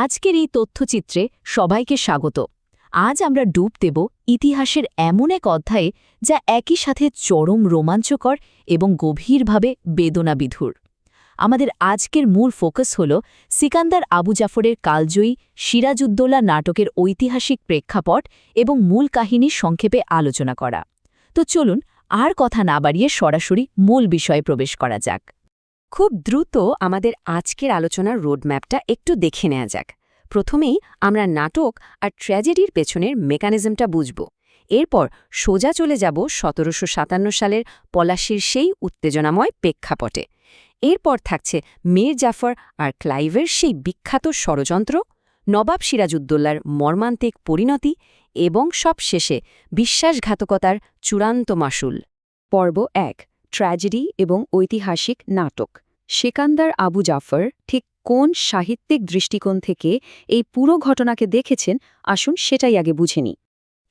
আজকের এই তথ্যচিত্রে সবাইকে স্বাগত। আজ আমরা ডুব দেব ইতিহাসের এমন এক অধ্যায়ে যা একই সাথে চরম রোমাঞ্চকর এবং গভীরভাবে বেদনাবিধুর। আমাদের আজকের মূল ফোকাস হল সিকান্দার আবু জাফরের কালজয়ী সিরাজউদ্দৌলা নাটকের ঐতিহাসিক প্রেক্ষাপট এবং মূল কাহিনী সংক্ষেপে আলোচনা করা। তো চলুন আর কথা না বাড়িয়ে সরাসরি মূল বিষয়ে প্রবেশ করা যাক। খুব দ্রুত আমাদের আজকের আলোচনার রোডম্যাপটা একটু দেখে নেওয়া যাক। প্রথমেই আমরা নাটক আর ট্র্যাজেডির পেছনের মেকানিজমটা বুঝব। এরপর সোজা চলে যাব ১৭৫৭ সালের পলাশির সেই উত্তেজনাময় প্রেক্ষাপটে। এরপর থাকছে মীর জাফর আর ক্লাইভের সেই বিখ্যাত ষড়যন্ত্র, নবাব সিরাজউদ্দৌলার মর্মান্তিক পরিণতি এবং সবশেষে বিশ্বাসঘাতকতার চূড়ান্ত মাসুল। পর্ব ১, ট্র্যাজেডি এবং ঐতিহাসিক নাটক। সিকান্দার আবু জাফর ঠিক কোন সাহিত্যিক দৃষ্টিকোণ থেকে এই পুরো ঘটনাকে দেখেছেন, আসুন সেটাই আগে বুঝে নিই।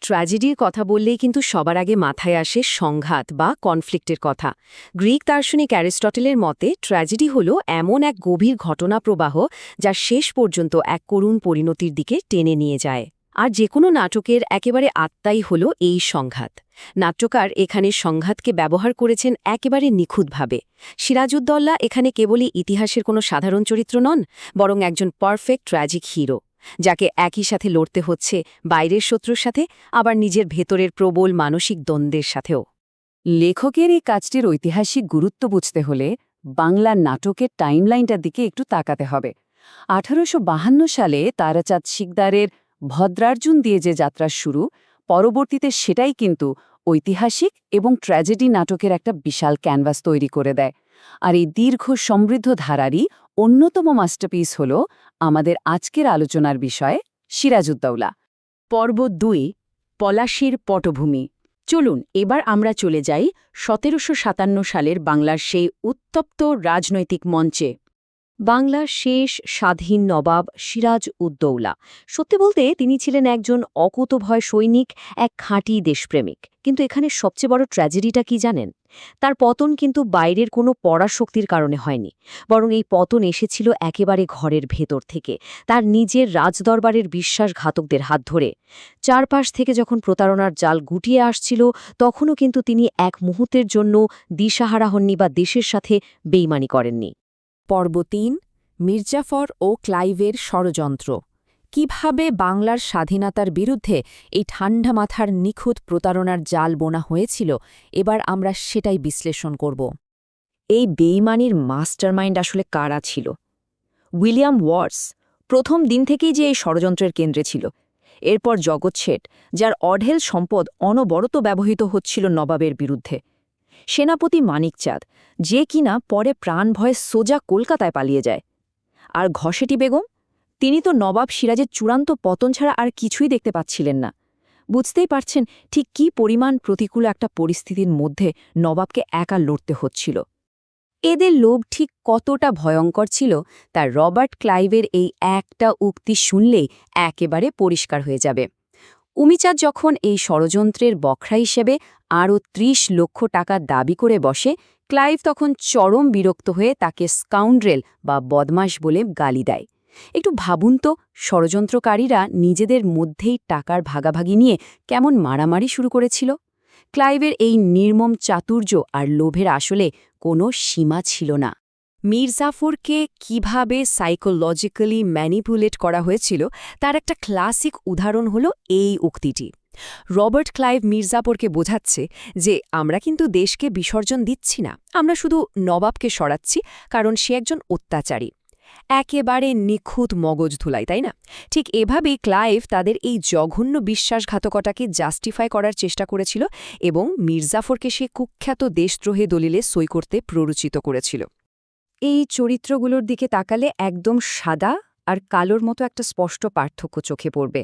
ট্র্যাজেডির কথা বললেই কিন্তু সবার আগে মাথায় আসে সংঘাত বা কনফ্লিক্টের কথা। গ্রিক দার্শনিক অ্যারিস্টটলের মতে ট্র্যাজেডি হল এমন এক গভীর ঘটনা প্রবাহ যা শেষ পর্যন্ত এক করুণ পরিণতির দিকে টেনে নিয়ে যায়। আর যে কোনো নাটকের একেবারে আত্মাই হল এই সংঘাত। নাট্যকার এখানে সংঘাতকে ব্যবহার করেছেন একেবারে নিখুঁতভাবে। সিরাজউদ্দৌলা এখানে কেবলই ইতিহাসের কোনো সাধারণ চরিত্র নন, বরং একজন পারফেক্ট ট্র্যাজিক হিরো, যাকে একই সাথে লড়তে হচ্ছে বাইরের শত্রুর সাথে, আবার নিজের ভেতরের প্রবল মানসিক দ্বন্দ্বের সাথেও। লেখকের এই কাজটির ঐতিহাসিক গুরুত্ব বুঝতে হলে বাংলার নাটকের টাইমলাইনটার দিকে একটু তাকাতে হবে। ১৮৫২ সালে তারাচাঁদ শিকদারের ভদ্রার্জুন দিয়ে যে যাত্রা শুরু, পরবর্তীতে সেটাই কিন্তু ঐতিহাসিক এবং ট্র্যাজেডি নাটকের একটা বিশাল ক্যানভাস তৈরি করে দেয়। আর এই দীর্ঘ সমৃদ্ধ ধারারই অন্যতম মাস্টারপিস হল আমাদের আজকের আলোচনার বিষয় সিরাজউদ্দৌলা। পর্ব ২, পলাশির পটভূমি। চলুন এবার আমরা চলে যাই ১৭৫৭ সালের বাংলার সেই উত্তপ্ত রাজনৈতিক মঞ্চে। বাংলার শেষ স্বাধীন নবাব সিরাজউদ্দৌলা। সত্যি বলতে তিনি ছিলেন একজন অকুতোভয় সৈনিক, এক খাঁটি দেশপ্রেমিক। কিন্তু এখানে সবচেয়ে বড় ট্র্যাজেডিটা কি জানেন? তার পতন কিন্তু বাইরের কোনো পরাশক্তির কারণে হয়নি, বরং এই পতন এসেছিল একেবারে ঘরের ভেতর থেকে, তার নিজের রাজদরবারের বিশ্বাসঘাতকদের হাত ধরে। চারপাশ থেকে যখন প্রতারণার জাল গুটিয়ে আসছিল, তখনও কিন্তু তিনি এক মুহূর্তের জন্য দিশাহারা হননি বা দেশের সাথে বেইমানি করেননি। পর্ব ৩, মীর জাফর ও ক্লাইভের ষড়যন্ত্র। কিভাবে বাংলার স্বাধীনতার বিরুদ্ধে এই ঠান্ডা মাথার নিখুঁত প্রতারণার জাল বোনা হয়েছিল, এবার আমরা সেটাই বিশ্লেষণ করব। এই বেইমানির মাস্টারমাইন্ড আসলে কারা ছিল? উইলিয়াম ওয়ার্ডস প্রথম দিন থেকেই যে এই ষড়যন্ত্রের কেন্দ্রে ছিল। এরপর জগৎ শেঠ, যার অঢেল সম্পদ অনবরত ব্যবহৃত হচ্ছিল নবাবের বিরুদ্ধে। সেনাপতি মানিকচাঁদ, যে কিনা পরে প্রাণ ভয়ে সোজা কলকাতায় পালিয়ে যায়। আর ঘসেটি বেগম, তিনি তো নবাব সিরাজের চূড়ান্ত পতন ছাড়া আর কিছুই দেখতে পাচ্ছিলেন না। বুঝতেই পারছেন ঠিক কী পরিমাণ প্রতিকূল একটা পরিস্থিতির মধ্যে নবাবকে একা লড়তে হচ্ছিল। এদের লোভ ঠিক কতটা ভয়ঙ্কর ছিল তা রবার্ট ক্লাইভের এই একটা উক্তি শুনলেই একেবারে পরিষ্কার হয়ে যাবে। উমিচাঁদ যখন এই ষড়যন্ত্রের বখরা হিসেবে আরও ৩০ লক্ষ টাকা দাবি করে বসে, ক্লাইভ তখন চরম বিরক্ত হয়ে তাকে স্কাউন্ড্রেল বা বদমাশ বলে গালি দেয়। একটু ভাবুন তো, ষড়যন্ত্রকারীরা নিজেদের মধ্যেই টাকার ভাগাভাগি নিয়ে কেমন মারামারি শুরু করেছিল। ক্লাইভের এই নির্মম চাতুর্য আর লোভের আসলে কোনো সীমা ছিল না। মীর জাফরকে কীভাবে সাইকোলজিক্যালি ম্যানিপুলেট করা হয়েছিল তার একটা ক্লাসিক উদাহরণ হলো এই উক্তিটি। রবার্ট ক্লাইভ মীর জাফরকে বোঝাচ্ছে যে আমরা কিন্তু দেশকে বিসর্জন দিচ্ছি না, আমরা শুধু নবাবকে সরাচ্ছি, কারণ সে একজন অত্যাচারী। একেবারে নিখুঁত মগজ ধুলাই, তাই না? ঠিক এভাবেই ক্লাইভ তাদের এই জঘন্য বিশ্বাসঘাতকতাকে জাস্টিফাই করার চেষ্টা করেছিল এবং মীর জাফরকে সে কুখ্যাত দেশদ্রোহে দলিলে সই করতে প্ররোচিত করেছিল। এই চরিত্রগুলোর দিকে তাকালে একদম সাদা আর কালোর মতো একটা স্পষ্ট পার্থক্য চোখে পড়বে।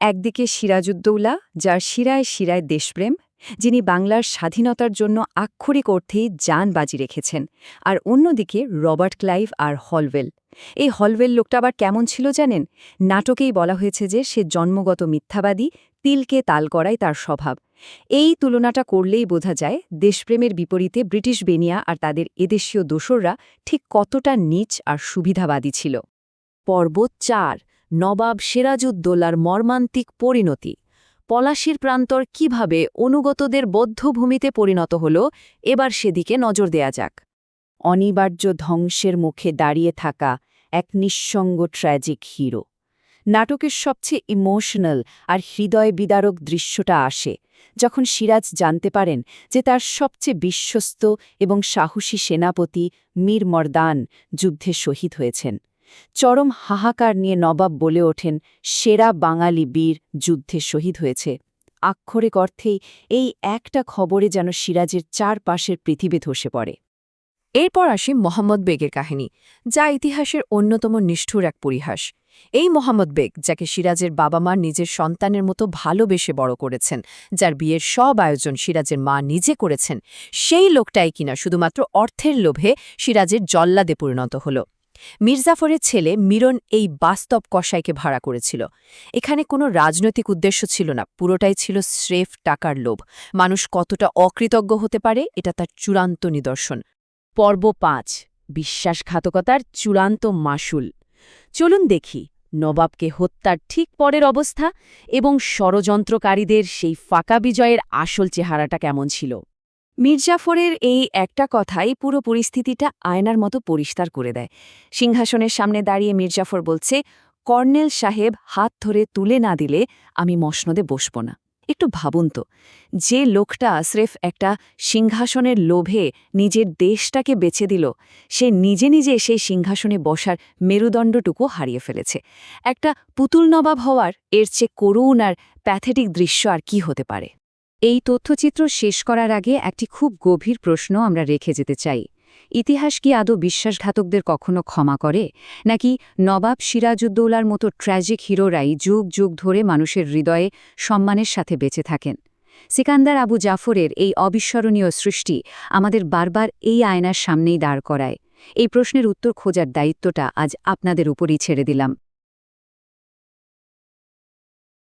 একদিকে সিরাজউদ্দৌলা, যার শিরায় শিরায় দেশপ্রেম, যিনি বাংলার স্বাধীনতার জন্য আক্ষরিক অর্থেই জান বাজি রেখেছেন, আর অন্যদিকে রবার্ট ক্লাইভ আর হলওয়েল। এই হলওয়েল লোকটা আবার কেমন ছিল জানেন? নাটকেই বলা হয়েছে যে সে জন্মগত মিথ্যাবাদী, তিলকে তাল করাই তার স্বভাব। এই তুলনাটা করলেই বোঝা যায় দেশপ্রেমের বিপরীতে ব্রিটিশ বেনিয়া আর তাদের এদেশীয় দোসররা ঠিক কতটা নীচ আর সুবিধাবাদী ছিল। পর্ব ৪, নবাব সিরাজউদ্দৌলার মর্মান্তিক পরিণতি পলাশীর প্রান্তর কিভাবে অনুগতদের বদ্ধভূমিতে পরিণত হল, এবার সেদিকে নজর দেয়া যাক। অনিবার্য ধ্বংসের মুখে দাঁড়িয়ে থাকা এক নিঃসঙ্গ ট্র্যাজিক হিরো। নাটকের সবচেয়ে ইমোশনাল আর হৃদয় বিদারক দৃশ্যটা আসে যখন সিরাজ জানতে পারেন যে তার সবচেয়ে বিশ্বস্ত এবং সাহসী সেনাপতি মীর মর্দান যুদ্ধে শহীদ হয়েছেন। চরম হাহাকার নিয়ে নবাব বলে ওঠেন, সেরা বাঙালি বীর যুদ্ধে শহীদ হয়েছে। আক্ষরিক অর্থেই এই একটা খবরে যেন সিরাজের চারপাশের পৃথিবী ধসে পড়ে। এরপর আসে মোহাম্মদ বেগের কাহিনী, যা ইতিহাসের অন্যতম নিষ্ঠুর এক পরিহাস। এই মোহাম্মদ বেগ, যাকে সিরাজের বাবা মা নিজের সন্তানের মতো ভালোবেসে বড় করেছেন, যার বিয়ের সব আয়োজন সিরাজের মা নিজে করেছেন, সেই লোকটাই কিনা শুধুমাত্র অর্থের লোভে সিরাজের জল্লাদে পরিণত হল। মির্জাফরের ছেলে মিরন এই বাস্তব কসাইকে ভাড়া করেছিল। এখানে কোনো রাজনৈতিক উদ্দেশ্য ছিল না, পুরোটাই ছিল স্রেফ টাকার লোভ। মানুষ কতটা অকৃতজ্ঞ হতে পারে, এটা তার চূড়ান্ত নিদর্শন। পর্ব ৫, বিশ্বাসঘাতকতার চূড়ান্ত মাশুল। চলুন দেখি নবাবকে হত্যার ঠিক পরের অবস্থা এবং ষড়যন্ত্রকারীদের সেই ফাঁকা বিজয়ের আসল চেহারাটা কেমন ছিল। মির্জাফরের এই একটা কথাই পুরো পরিস্থিতিটা আয়নার মতো পরিষ্কার করে দেয়। সিংহাসনের সামনে দাঁড়িয়ে মির্জাফর বলছে, কর্নেল সাহেব হাত ধরে তুলে না দিলে আমি মসনদে বসব না। একটু ভাবুন তো, যে লোকটা স্রেফ একটা সিংহাসনের লোভে নিজের দেশটাকে বেছে দিল, সে নিজে নিজে সেই সিংহাসনে বসার মেরুদণ্ডটুকু হারিয়ে ফেলেছে। একটা পুতুল নবাব হওয়ার এর চেয়ে করুণ আর প্যাথেটিক দৃশ্য আর কি হতে পারে। এই তথ্যচিত্র শেষ করার আগে একটি খুব গভীর প্রশ্ন আমরা রেখে যেতে চাই। ইতিহাস কি আদৌ বিশ্বাসঘাতকদের কখনো ক্ষমা করে, নাকি নবাব সিরাজউদ্দৌলার মতো ট্র্যাজিক হিরোরাই যুগ যুগ ধরে মানুষের হৃদয়ে সম্মানের সাথে বেঁচে থাকেন? সিকান্দার আবু জাফরের এই অবিস্মরণীয় সৃষ্টি আমাদের বারবার এই আয়নার সামনেই দাঁড় করায়। এই প্রশ্নের উত্তর খোঁজার দায়িত্বটা আজ আপনাদের উপরই ছেড়ে দিলাম।